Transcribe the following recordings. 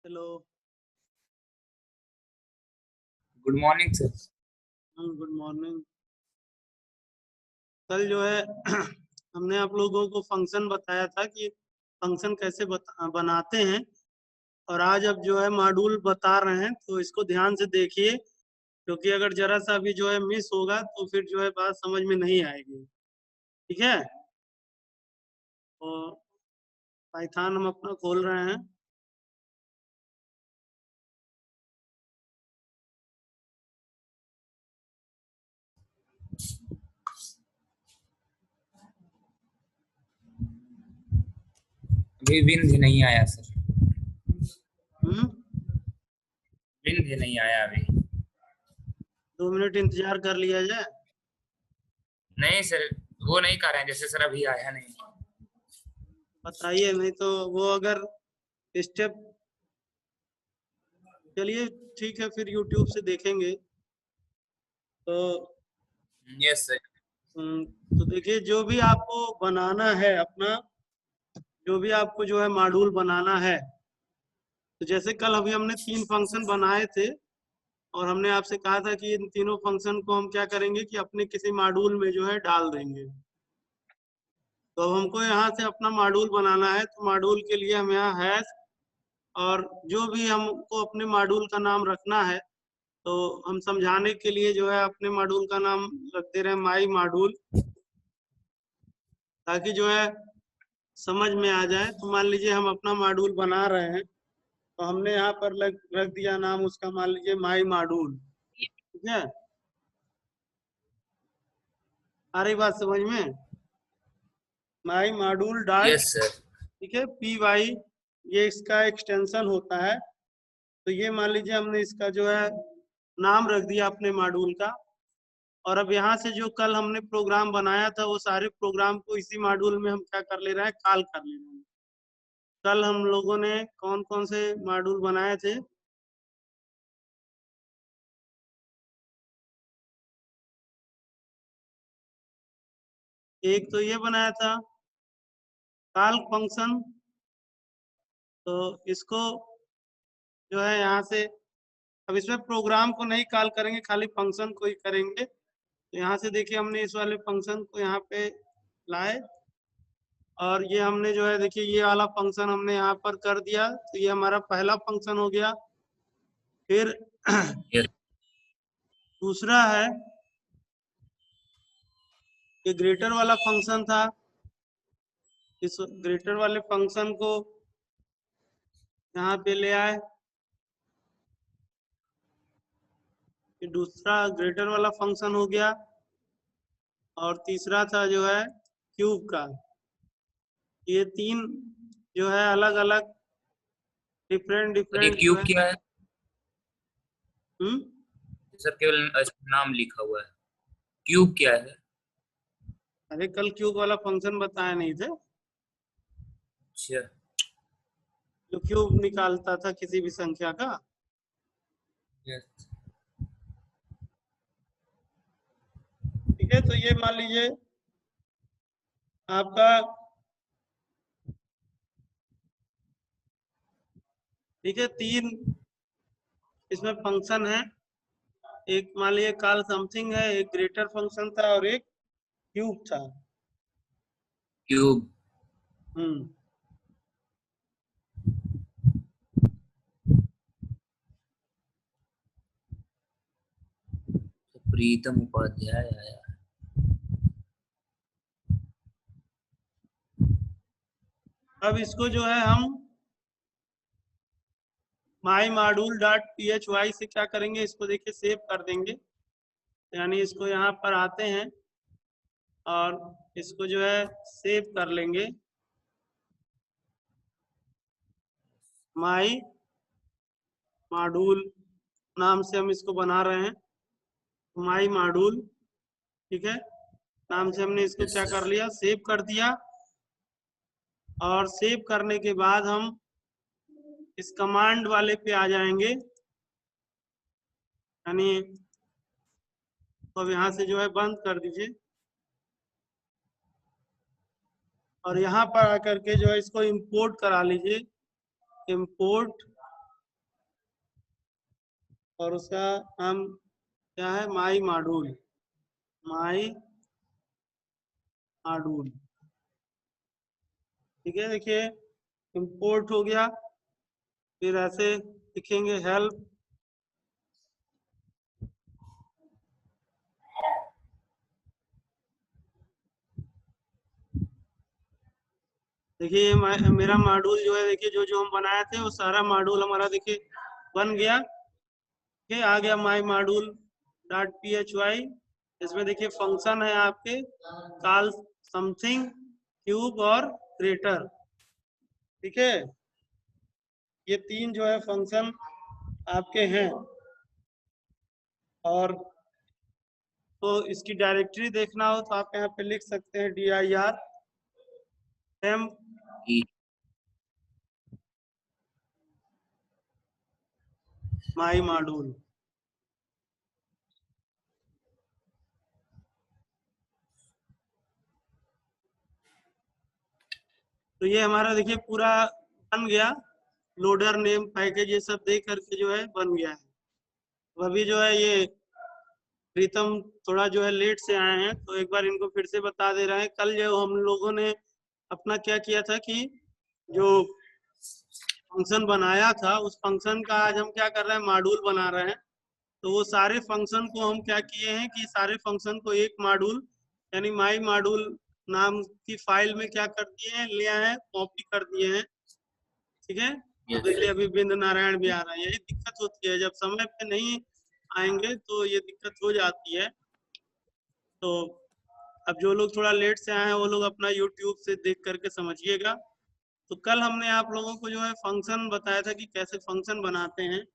Hello. Good morning sir. Good morning. कल जो है हमने आप लोगों को फंक्शन बताया था कि फंक्शन कैसे बनाते हैं, और आज अब जो है मॉड्यूल बता रहे हैं, तो इसको ध्यान से देखिए, क्योंकि अगर जरा सा भी जो है मिस होगा तो फिर जो है बात समझ में नहीं आएगी। ठीक है, तो पाइथन हम अपना खोल रहे हैं। अभी विंध्य नहीं आया सर। हम्म विंध्य नहीं आया अभी। 2 मिनट इंतजार कर लिया जाए। नहीं सर, वो नहीं कर रहे हैं जैसे सर अभी आया नहीं। बताइए, नहीं तो वो अगर स्टेप, चलिए ठीक है, फिर यूट्यूब से देखेंगे। तो यस सर। तो देखिए, जो भी आपको बनाना है अपना, जो भी आपको जो है मॉड्यूल बनाना है, तो जैसे कल अभी हमने 3 फंक्शन बनाए थे, और हमने आपसे कहा था कि इन तीनों फंक्शन को हम क्या करेंगे कि अपने किसी मॉड्यूल में जो है डाल देंगे। तो अब हमको यहाँ से अपना मॉड्यूल बनाना है, तो मॉड्यूल के लिए हम यहाँ हैश, और जो भी हमको अपने मॉड्यूल का नाम रखना है, तो हम समझाने के लिए जो है अपने मॉड्यूल का नाम रख दे रहे हैं माई मॉड्यूल, ताकि जो है समझ में आ जाए। तो मान लीजिए हम अपना मॉड्यूल बना रहे हैं, तो हमने यहाँ पर रख दिया नाम उसका, मान लीजिए माई मॉड्यूल। ठीक है, आ रही बात समझ में? माई मॉड्यूल डॉट, यस सर। ठीक है, py, ये इसका एक्सटेंशन होता है। तो ये मान लीजिए हमने इसका जो है नाम रख दिया अपने मॉड्यूल का। और अब यहाँ से जो कल हमने प्रोग्राम बनाया था, वो सारे प्रोग्राम को इसी मॉड्यूल में हम क्या कर ले रहे हैं, कॉल कर ले रहे हैं। कल हम लोगों ने कौन कौन से मॉड्यूल बनाए थे? एक तो ये बनाया था कॉल फंक्शन, तो इसको जो है यहाँ से, अब इसमें प्रोग्राम को नहीं कॉल करेंगे, खाली फंक्शन को ही करेंगे। तो यहाँ से देखिए, हमने इस वाले फंक्शन को यहाँ पे लाए, और ये हमने जो है देखिए ये वाला फंक्शन हमने यहाँ पर कर दिया। तो ये हमारा पहला फंक्शन हो गया। फिर यस। दूसरा है, ये ग्रेटर वाला फंक्शन था। इस ग्रेटर वाले फंक्शन को यहाँ पे ले आए। ये दूसरा ग्रेटर वाला फंक्शन हो गया। और तीसरा था जो है क्यूब का। ये 3 जो है अलग अलग डिफरेंट सर ये डिफरेंट जो क्यूब है। क्या है? हम्म सर केवल नाम लिखा हुआ है। क्यूब क्या है? अरे कल क्यूब वाला फंक्शन बताया नहीं थे, अच्छा। जो क्यूब निकालता था किसी भी संख्या का। यस। ठीक है, तो ये मान लीजिए आपका, ठीक है, 3 इसमें फंक्शन है। एक मान लीजिए कॉल समथिंग है, एक ग्रेटर फंक्शन था, और एक क्यूब था। क्यूब। हम्म प्रीतम उपाध्याय आया। अब इसको जो है हम माई मॉड्यूल डॉट phy से क्या करेंगे, इसको देखिए सेव कर देंगे। यानी इसको यहाँ पर आते हैं और इसको जो है सेव कर लेंगे। माई मॉड्यूल नाम से हम इसको बना रहे हैं, माई मॉड्यूल। ठीक है, नाम से हमने इसको यस क्या कर सर। लिया, सेव कर दिया। और सेव करने के बाद हम इस कमांड वाले पे आ जाएंगे। यानी तो अब यहाँ से जो है बंद कर दीजिए, और यहाँ पर आकर के जो है इसको इंपोर्ट करा लीजिए। इंपोर्ट और उसका नाम क्या है, माई मॉड्यूल। माई मॉड्यूल, ठीक है। देखिए इंपोर्ट हो गया, फिर ऐसे लिखेंगे हेल्प, देखिए ये मेरा मॉड्यूल जो है, देखिए जो जो हम बनाए थे वो सारा मॉड्यूल हमारा देखिए बन गया। ठीक, आ गया माई मॉड्यूल डॉट phy। इसमें देखिए फंक्शन है आपके कॉल समथिंग, क्यूब और क्रिएटर। ठीक है, ये तीन जो है फंक्शन आपके हैं। और तो इसकी डायरेक्टरी देखना हो तो आप यहाँ पे लिख सकते हैं dir m माई मॉड्यूल। तो ये हमारा देखिए पूरा बन गया, लोडर नेम पैकेज ये सब देख करके जो है बन गया है। अभी जो है ये प्रीतम थोड़ा जो है लेट से आए हैं, तो एक बार इनको फिर से बता दे रहे हैं। कल जो हम लोगों ने अपना क्या किया था कि जो फंक्शन बनाया था उस फंक्शन का आज हम क्या कर रहे हैं, मॉड्यूल बना रहे हैं। तो वो सारे फंक्शन को हम क्या किए हैं कि सारे फंक्शन को एक मॉड्यूल यानी माई मॉड्यूल नाम की फाइल में क्या कर दिए हैं, लिया है, कॉपी कर दिए हैं। ठीक है, तो देखिए अभी बिंद नारायण भी आ रहा है। यही दिक्कत होती है, जब समय पे नहीं आएंगे तो ये दिक्कत हो जाती है। तो अब जो लोग थोड़ा लेट से आए हैं वो लोग अपना यूट्यूब से देख करके समझिएगा। तो कल हमने आप लोगों को जो है फंक्शन बताया था कि कैसे फंक्शन बनाते हैं,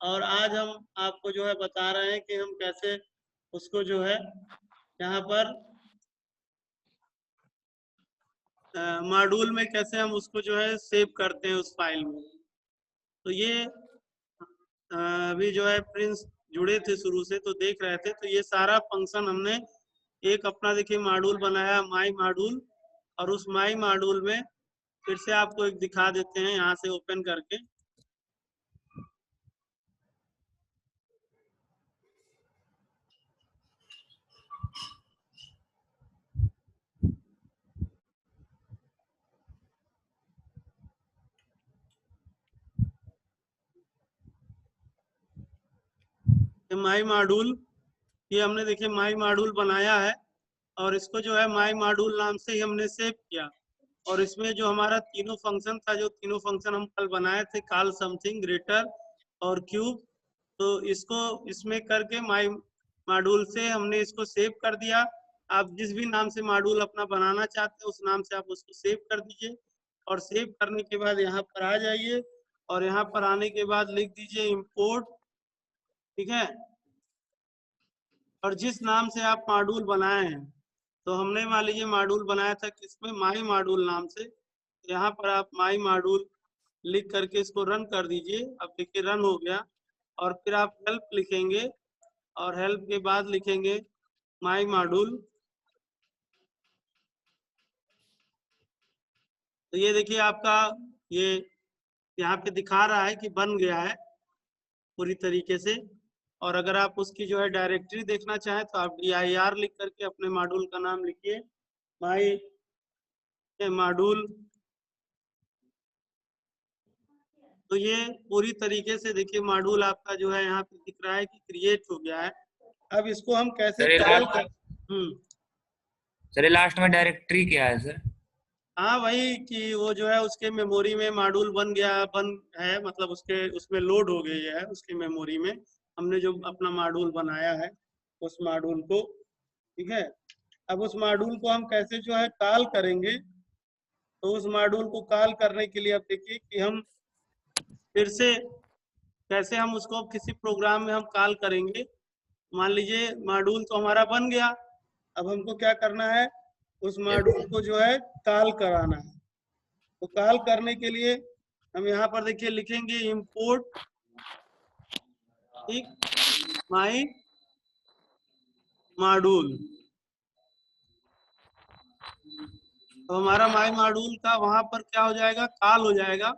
और आज हम आपको जो है बता रहे हैं कि हम कैसे उसको जो है यहाँ पर मॉड्यूल में कैसे हम उसको जो है सेव करते हैं उस फाइल में। तो ये अभी जो है प्रिंस जुड़े थे शुरू से तो देख रहे थे, तो ये सारा फंक्शन हमने एक अपना देखिए मॉड्यूल बनाया माई मॉड्यूल। और उस माई मॉड्यूल में फिर से आपको एक दिखा देते हैं यहाँ से ओपन करके। माई मॉड्यूल, ये हमने देखिए माई मॉड्यूल बनाया है, और इसको जो है माई मॉड्यूल नाम से ही हमने सेव किया। और इसमें जो हमारा तीनों फंक्शन था, जो तीनों फंक्शन हम कल बनाए थे, कॉल समथिंग, ग्रेटर और क्यूब, तो इसको इसमें करके माई मॉड्यूल से हमने इसको सेव कर दिया। आप जिस भी नाम से मॉड्यूल अपना बनाना चाहते हैं उस नाम से आप उसको सेव कर दीजिए। और सेव करने के बाद यहाँ पर आ जाइए, और यहाँ पर आने के बाद लिख दीजिए इंपोर्ट। ठीक है, और जिस नाम से आप मॉड्यूल बनाए हैं, तो हमने मान लीजिए मॉड्यूल बनाया था किसमें, माई मॉड्यूल नाम से। यहाँ पर आप माई मॉड्यूल लिख करके इसको रन कर दीजिए। अब देखिए रन हो गया, और फिर आप हेल्प लिखेंगे, और हेल्प के बाद लिखेंगे माई मॉड्यूल। तो ये देखिए आपका ये यहाँ पे दिखा रहा है कि बन गया है पूरी तरीके से। और अगर आप उसकी जो है डायरेक्टरी देखना चाहें तो आप dir लिख करके अपने मॉड्यूल का नाम लिखिए, माई मॉड्यूल। तो ये पूरी तरीके से देखिए मॉड्यूल आपका जो है यहाँ पे दिख रहा है कि क्रिएट हो गया है। अब इसको हम कैसे सर कॉल कर, सर लास्ट में डायरेक्टरी क्या है सर? हाँ वही कि वो जो है उसके मेमोरी में मॉड्यूल बन गया, बन है मतलब उसके उसमें लोड हो गई है उसकी मेमोरी में, हमने जो अपना मॉड्यूल बनाया है उस मॉड्यूल को। ठीक है, अब उस मॉड्यूल को हम कैसे जो है कॉल करेंगे, तो उस मॉड्यूल को कॉल करने के लिए अब देखिए कि हम फिर से कैसे हम उसको किसी प्रोग्राम में हम कॉल करेंगे। मान लीजिए मॉड्यूल तो हमारा बन गया, अब हमको क्या करना है, उस मॉड्यूल को जो है कॉल कराना है। तो कॉल करने के लिए हम यहाँ पर देखिए लिखेंगे इंपोर्ट, ठीक, माई मॉड्यूल। तो हमारा माई मॉड्यूल का वहां पर क्या हो जाएगा, कॉल हो जाएगा।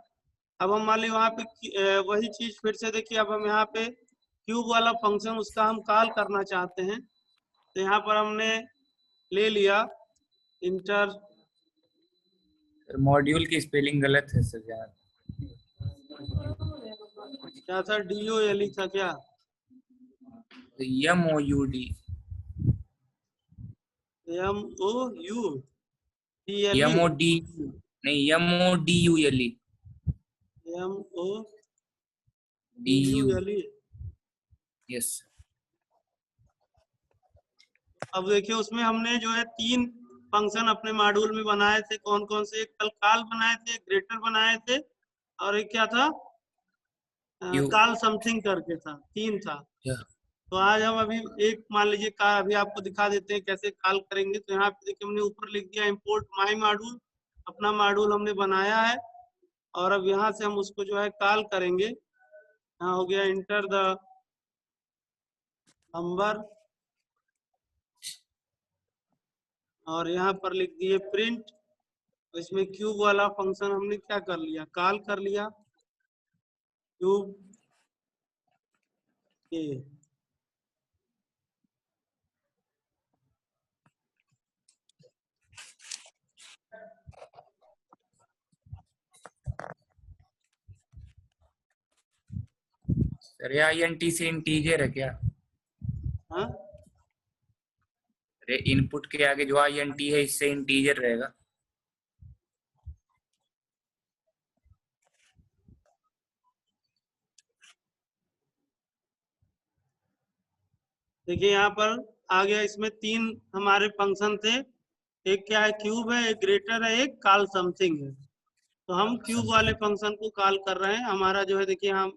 अब हम मान ली वहां पे वही चीज फिर से देखिए, अब हम यहाँ पे क्यूब वाला फंक्शन उसका हम कॉल करना चाहते हैं, तो यहाँ पर हमने ले लिया इंटर। मॉड्यूल की स्पेलिंग गलत है सर यार। क्या था, DOLE था क्या? MOUD। MOUDLE। MOD नहीं, MODULE। MODULE। यस। अब देखिए उसमें हमने जो है 3 फंक्शन अपने मॉड्यूल में बनाए थे। कौन कौन से? कल कॉल बनाए थे, ग्रेटर बनाए थे, और एक क्या था, कॉल समथिंग करके था। 3 था। तो आज हम अभी एक मान लीजिए का अभी आपको दिखा देते हैं कैसे कॉल करेंगे। तो यहाँ पे देखिए हमने ऊपर लिख दिया इंपोर्ट माई मॉड्यूल। अपना मॉड्यूल हमने बनाया है और अब यहाँ से हम उसको जो है कॉल करेंगे। यहाँ हो गया इंटर द नंबर, और यहाँ पर लिख दिए प्रिंट। तो इसमें क्यूब वाला फंक्शन हमने क्या कर लिया, कॉल कर लिया, क्यूब के। सर ये INT से इंटीजर है क्या? हाँ, अरे इनपुट के आगे जो INT है इससे इंटीजर रहेगा। देखिए यहाँ पर आ गया। इसमें 3 हमारे फंक्शन थे। एक क्या है, क्यूब है, एक ग्रेटर है, एक कॉल समथिंग है। तो हम क्यूब वाले फंक्शन को कॉल कर रहे हैं। हमारा जो है देखिए यहाँ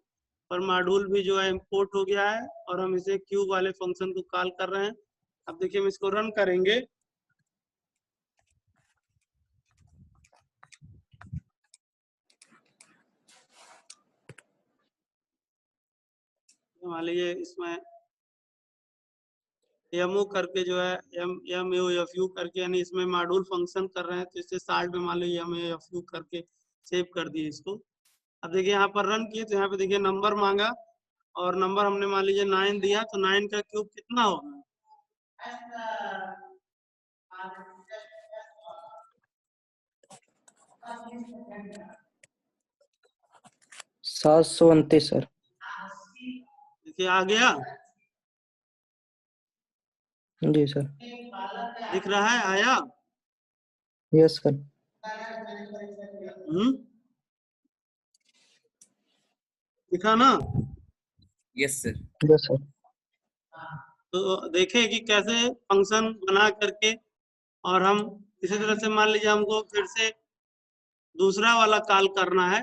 पर मॉड्यूल भी जो है इंपोर्ट हो गया है और हम इसे क्यूब वाले फंक्शन को कॉल कर रहे हैं। अब देखिए हम इसको रन करेंगे। मान लीजिए इसमें MO करके जो है MAU करके, यानी इसमें मॉड्यूल फंक्शन कर रहे हैं। तो इससे साल्ट में मान लीजिए MAU करके सेव कर दिए इसको। अब देखिए यहाँ पर रन किए तो यहाँ पे देखिए नंबर मांगा और नंबर हमने मान लीजिए 9 दिया। तो 9 का क्यूब कितना होगा? 729 सर। देखिए आ गया। जी सर। दिख रहा है, आया। Yes sir. दिखा ना? Yes sir. Yes sir. तो देखें कि कैसे फंक्शन बना करके, और हम इसी तरह से मान लीजिए हमको फिर से दूसरा वाला कॉल करना है।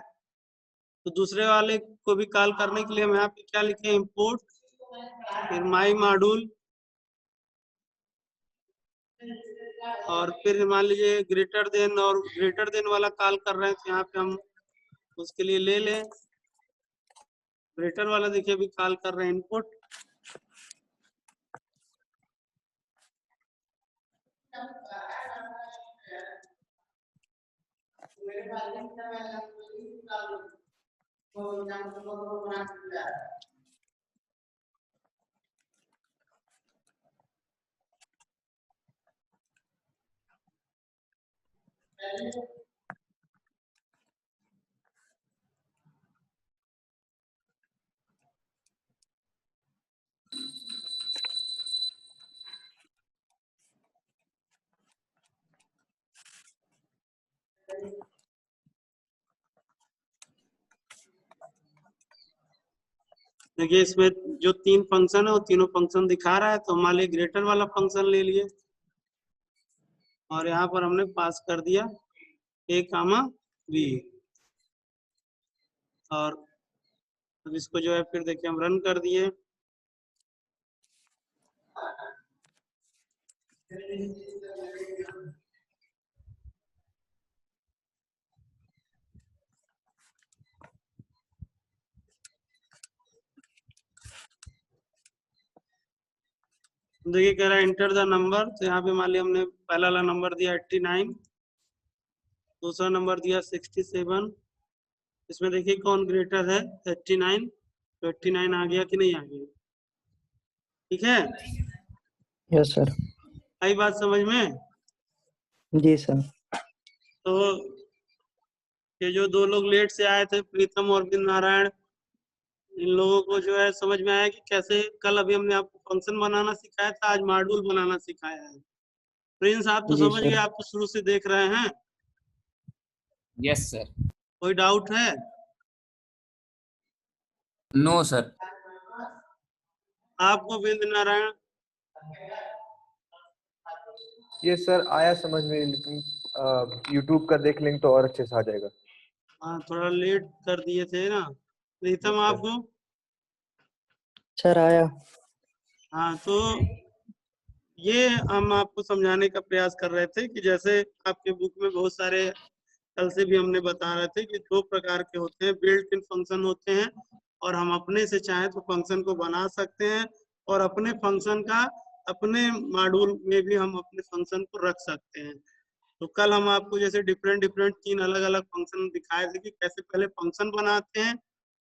तो दूसरे वाले को भी कॉल करने के लिए हम यहाँ पे क्या लिखे, इंपोर्ट, फिर माई मॉड्यूल, और फिर मान लीजिए ग्रेटर देन, और ग्रेटर देन वाला कॉल कर रहे हैं तो यहाँ पे हम उसके लिए ले लें ग्रेटर वाला। देखिए अभी कॉल कर रहे हैं इनपुट। देखिए इसमें जो 3 फंक्शन है वो तीनों फंक्शन दिखा रहा है। तो हमारे लिए ग्रेटर वाला फंक्शन ले लिए और यहाँ पर हमने पास कर दिया A, B। और अब इसको जो है फिर देखिए हम रन कर दिए। देखिए कह रहा है इंटर द नंबर। तो यहाँ पे मान लिया हमने पहला वाला नंबर दिया 89, दूसरा नंबर दिया 67। इसमें देखिए कौन ग्रेटर है, 89। तो 89 आ गया कि नहीं आ गया? ठीक है, यस सर। आई बात समझ में? जी सर। तो ये जो दो लोग लेट से आए थे, प्रीतम और बिंद नारायण, इन लोगों को जो है समझ में आया कि कैसे कल अभी हमने आपको फंक्शन बनाना सिखाया था, आज मॉड्यूल बनाना सिखाया है। प्रिंस आप तो जी समझ गए, सर। आप तो शुरू से देख रहे हैं। Yes sir. कोई डाउट है? No sir. आपको बिंद नारायण? ये सर आया समझ में, लेकिन यूट्यूब का देख लेंगे तो और अच्छे से आ जाएगा। हाँ, थोड़ा लेट कर दिए थे ना। प्रीतम Yes, sir. आपको? सर आया। हाँ, तो ये हम आपको समझाने का प्रयास कर रहे थे कि जैसे आपके बुक में बहुत सारे, कल से भी हमने बता रहे थे कि दो प्रकार के होते हैं, बिल्ट इन फंक्शन होते हैं, और हम अपने से चाहें तो फंक्शन को बना सकते हैं, और अपने फंक्शन का अपने मॉड्यूल में भी हम अपने फंक्शन को रख सकते हैं। तो कल हम आपको जैसे डिफरेंट डिफरेंट 3 अलग अलग फंक्शन दिखाए थे कि कैसे पहले फंक्शन बनाते हैं,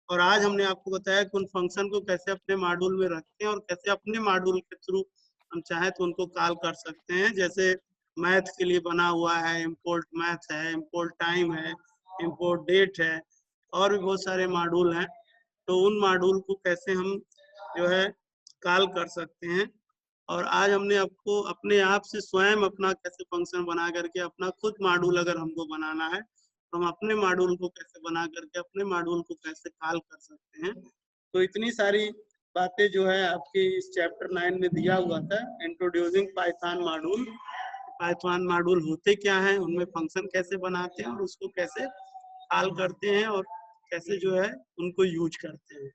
और आज हमने आपको बताया कि उन फंक्शन को कैसे अपने मॉड्यूल में रखते हैं और कैसे अपने मॉड्यूल के थ्रू हम चाहे तो उनको कॉल कर सकते हैं। जैसे मैथ के लिए बना हुआ है, इम्पोर्ट मैथ है, इम्पोर्ट टाइम है, इम्पोर्ट डेट है, और भी बहुत सारे मॉड्यूल हैं। तो उन मॉड्यूल को कैसे हम जो है कॉल कर सकते हैं, और आज हमने आपको अपने आप से स्वयं अपना कैसे फंक्शन बना करके अपना खुद मॉड्यूल अगर हमको बनाना है तो हम अपने मॉड्यूल को कैसे बना करके अपने मॉड्यूल को कैसे कॉल कर सकते हैं। तो इतनी सारी बातें जो है आपके इस चैप्टर 9 में दिया हुआ था, introducing Python module. Python module होते क्या है, उनमें फंक्शन कैसे बनाते हैं और उसको कैसे कॉल करते हैं और कैसे जो है उनको यूज करते हैं।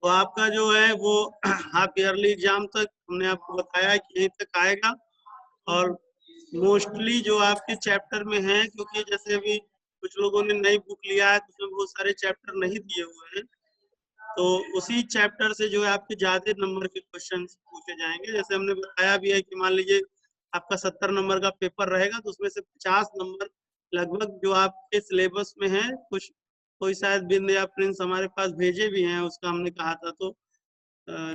तो आपका जो है वो हाफ ईयरली एग्जाम तक हमने आपको बताया कि यहीं तक आएगा, और मोस्टली जो आपके चैप्टर में है, क्योंकि जैसे अभी कुछ लोगों ने नई बुक लिया है तो उसमें बहुत सारे चैप्टर नहीं दिए हुए हैं, तो उसी चैप्टर से जो है आपके ज्यादा नंबर के क्वेश्चन पूछे जाएंगे। जैसे हमने बताया भी है कि मान लीजिए आपका 70 नंबर का पेपर रहेगा तो उसमें से 50 नंबर लगभग जो आपके सिलेबस में है, कुछ कोई शायद बिंद या प्रिंस हमारे पास भेजे भी हैं, उसका हमने कहा था। तो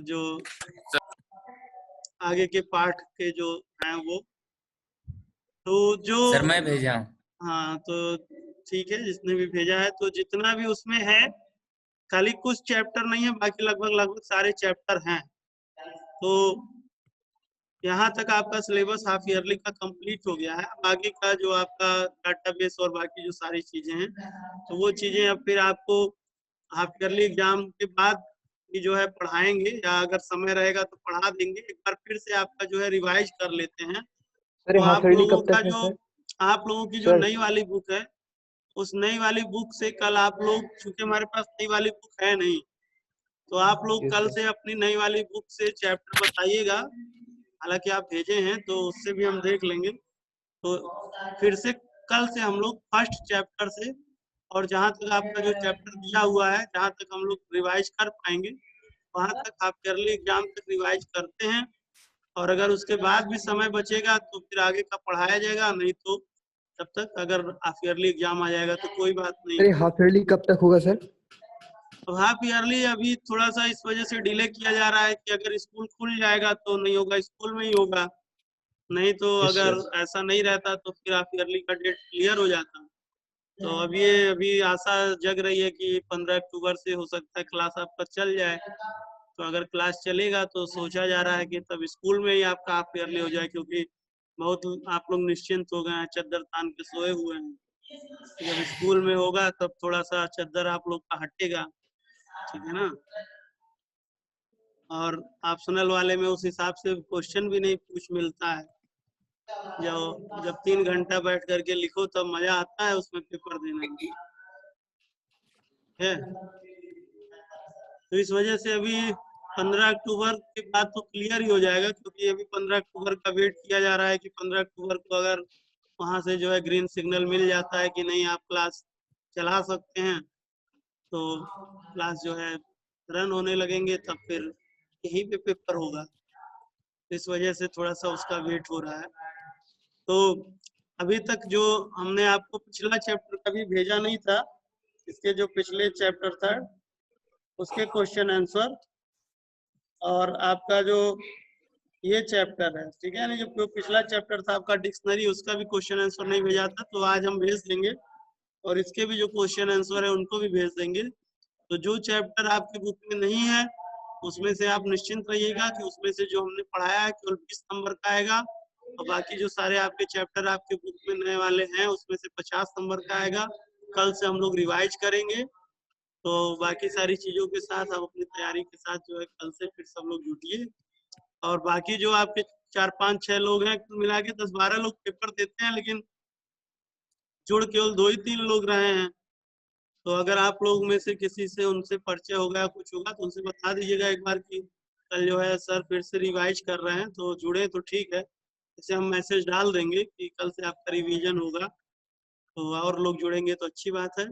जो आगे के पाठ के जो हैं वो, तो जो सर मैं भेजा हूँ। हाँ, तो ठीक है, जिसने भी भेजा है तो जितना भी उसमें है, खाली कुछ चैप्टर नहीं है, बाकी लगभग लगभग सारे चैप्टर हैं। तो यहाँ तक आपका सिलेबस हाफ ईयरली का कंप्लीट हो गया है। अब आगे का जो आपका डाटाबेस और बाकी जो सारी चीजें हैं, तो वो चीजें अब फिर आपको हाफ ईयरली एग्जाम के बाद ही जो है पढ़ाएंगे, या अगर समय रहेगा तो पढ़ा देंगे। एक बार फिर से आपका जो है रिवाइज कर लेते हैं। सर तो ये हाफ ईयरली कब तक है सर? आप लोगों की जो सर नई वाली बुक है, उस नई वाली बुक से कल आप लोग, चूंकि हमारे पास नई वाली बुक है नहीं, तो आप लोग यस कल सर। से अपनी नई वाली बुक से चैप्टर बताइएगा। हालांकि आप भेजे हैं तो उससे भी हम देख लेंगे। तो फिर से कल से हम लोग फर्स्ट चैप्टर से, और जहां तक आपका जो चैप्टर दिया हुआ है, जहां तक हम लोग रिवाइज कर पाएंगे वहां तक आप ईयरली एग्जाम तक रिवाइज करते हैं। और अगर उसके बाद भी समय बचेगा तो फिर आगे का पढ़ाया जाएगा, नहीं तो तब तक अगर हाफ ईयरली एग्जाम आ जाएगा तो कोई बात नहीं। सर ये हाफ ईयरली कब तक होगा सर? तो हाफ ईयरली अभी थोड़ा सा इस वजह से डिले किया जा रहा है कि अगर स्कूल खुल जाएगा तो नहीं होगा, स्कूल में ही होगा। नहीं तो यस अगर सर। ऐसा नहीं रहता तो फिर हाफ ईयरली का डेट क्लियर हो जाता। तो अभी आशा जग रही है कि 15 अक्टूबर से हो सकता है क्लास आपका चल जाए। तो अगर क्लास चलेगा तो सोचा जा रहा है कि तब स्कूल में ही आपका हाफ ईयरली हो जाए, क्योंकि बहुत आप लोग निश्चिंत हो गए हैं, चद्दर तान के सोए हुए हैं। जब स्कूल में होगा तब थोड़ा सा चद्दर आप लोग का हटेगा, ठीक है ना। और ऑप्शनल वाले में उस हिसाब से क्वेश्चन भी नहीं पूछ मिलता है। जब 3 घंटा बैठ करके लिखो तब मजा आता है उसमें पेपर देने में, है। तो इस वजह से अभी 15 अक्टूबर के बाद तो क्लियर ही हो जाएगा, क्योंकि अभी 15 अक्टूबर का वेट किया जा रहा है कि 15 अक्टूबर को अगर वहां से जो है ग्रीन सिग्नल मिल जाता है कि नहीं आप क्लास चला सकते हैं, तो क्लास जो है रन होने लगेंगे, तब फिर यहीं पे पेपर होगा। इस वजह से थोड़ा सा उसका वेट हो रहा है। तो अभी तक जो हमने आपको पिछला चैप्टर कभी भेजा नहीं था, इसके जो पिछले चैप्टर था उसके क्वेश्चन आंसर, और आपका जो ये चैप्टर है, ठीक है ना, जो पिछला चैप्टर था आपका डिक्शनरी, उसका भी क्वेश्चन आंसर नहीं भेजा था, तो आज हम भेज देंगे, और इसके भी जो क्वेश्चन आंसर है उनको भी भेज देंगे। तो जो चैप्टर आपकी बुक में नहीं है उसमें से आप निश्चिंत रहिएगा कि उसमें से जो हमने पढ़ाया है केवल 20 नंबर का आएगा, और बाकी जो सारे आपके चैप्टर आपके बुक में नए वाले हैं उसमें से 50 नंबर का आएगा। कल से हम लोग रिवाइज करेंगे, तो बाकी सारी चीजों के साथ आप अपनी तैयारी के साथ जो है कल से फिर सब लोग जुटिए। और बाकी जो आपके 4, 5, 6 लोग हैं, कुल मिला के 10, 12 लोग पेपर देते हैं, लेकिन जुड़ केवल 2 ही 3 लोग रहे हैं। तो अगर आप लोग में से किसी से उनसे परिचय होगा, कुछ होगा, तो उनसे बता दीजिएगा एक बार कि कल जो है सर फिर से रिवाइज कर रहे हैं, तो जुड़े तो ठीक है, इसे हम मैसेज डाल देंगे कि कल से आपका रिवीजन होगा, तो और लोग जुड़ेंगे तो अच्छी बात है।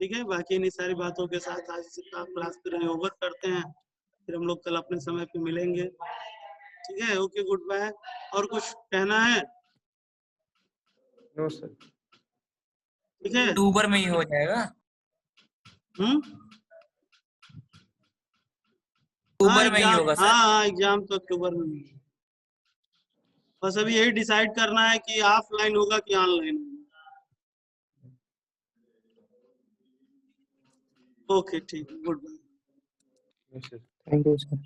ठीक है, बाकी इन्हीं सारी बातों के साथ आज से क्लास पर ओवर करते हैं, फिर हम लोग कल अपने समय पे मिलेंगे। ठीक है, ओके, गुड बाय। और कुछ कहना है? No sir. ठीक है, अक्टूबर में ही हो जाएगा। हाँ अक्टूबर में ही एग्जाम, होगा हाँ सर। हाँ एग्जाम तो अक्टूबर में ही है। बस अभी यही डिसाइड करना है कि ऑफलाइन होगा कि ऑनलाइन होगा। ओके, ठीक है, goodbye. Yes sir. Thank you sir.